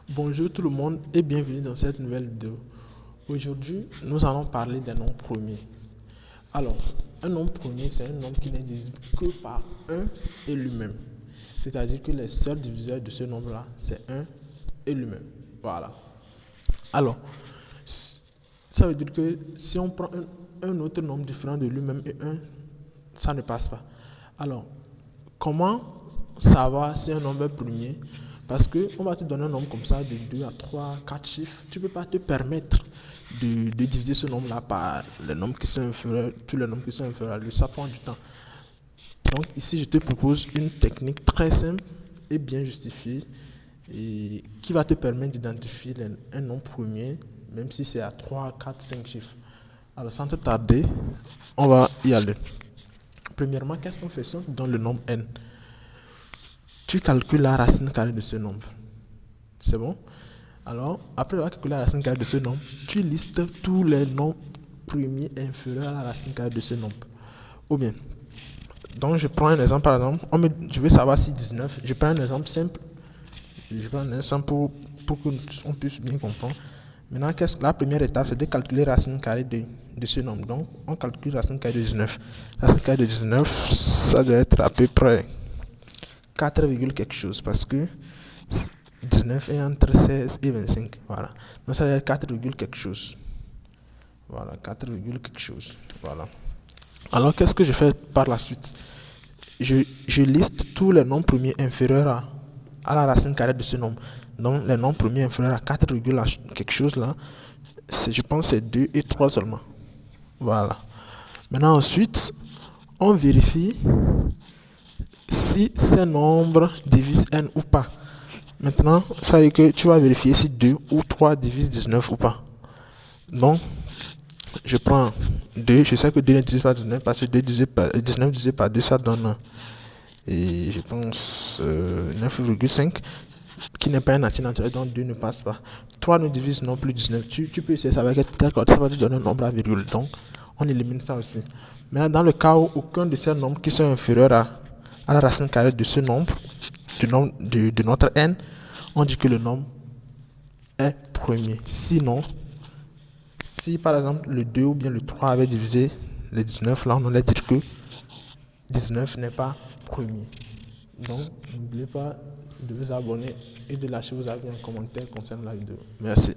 Bonjour tout le monde et bienvenue dans cette nouvelle vidéo. Aujourd'hui, nous allons parler des nombres premiers. Alors, un nombre premier, c'est un nombre qui n'est divisible que par 1 et lui-même. C'est-à-dire que les seuls diviseurs de ce nombre-là, c'est 1 et lui-même. Voilà. Alors, ça veut dire que si on prend un autre nombre différent de lui-même et 1, ça ne passe pas. Alors, comment savoir si un nombre est premier? Parce qu'on va te donner un nombre comme ça de 2 à 3, 4 chiffres. Tu ne peux pas te permettre de diviser ce nombre-là par les nombres qui sont inférieurs, tous les nombres qui sont inférieurs à lui. Ça prend du temps. Donc ici, je te propose une technique très simple et bien justifiée et qui va te permettre d'identifier un nombre premier, même si c'est à 3, 4, 5 chiffres. Alors sans te tarder, on va y aller. Premièrement, qu'est-ce qu'on fait si on te donne le nombre n? Tu calcules la racine carrée de ce nombre. C'est bon? Alors, après avoir calculé la racine carrée de ce nombre, tu listes tous les nombres premiers inférieurs à la racine carrée de ce nombre. Ou bien, donc je prends un exemple par exemple, je veux savoir si 19, je prends un exemple simple, je prends un exemple pour qu'on puisse bien comprendre. Maintenant, la première étape, c'est de calculer la racine carrée de ce nombre. Donc, on calcule la racine carrée de 19. La racine carrée de 19, ça doit être à peu près 4, quelque chose parce que 19 est entre 16 et 25. Voilà. Donc ça doit être 4, quelque chose. Voilà, 4, quelque chose. Voilà. Alors qu'est-ce que je fais par la suite? Je liste tous les nombres premiers inférieurs à la racine carrée de ce nombre. Donc les nombres premiers inférieurs à 4, quelque chose là, je pense c'est 2 et 3 seulement. Voilà. Maintenant ensuite, on vérifie si ces nombres divisent n ou pas. Maintenant, ça veut dire que tu vas vérifier si 2 ou 3 divisent 19 ou pas. Donc, je prends 2. Je sais que 2 ne divise pas 19 parce que 19 divisé par 2, ça donne, et je pense, 9,5, qui n'est pas un entier naturel, donc 2 ne passe pas. 3 ne divise non plus 19. Tu peux essayer ça avec ça va te donner un nombre à virgule. Donc, on élimine ça aussi. Maintenant, dans le cas où aucun de ces nombres qui sont inférieurs à la racine carrée de ce nombre, de notre n, on dit que le nombre est premier. Sinon, si par exemple le 2 ou bien le 3 avait divisé le 19, là on allait dire que 19 n'est pas premier. Donc, n'oubliez pas de vous abonner et de lâcher vos avis en commentaire concernant la vidéo. Merci.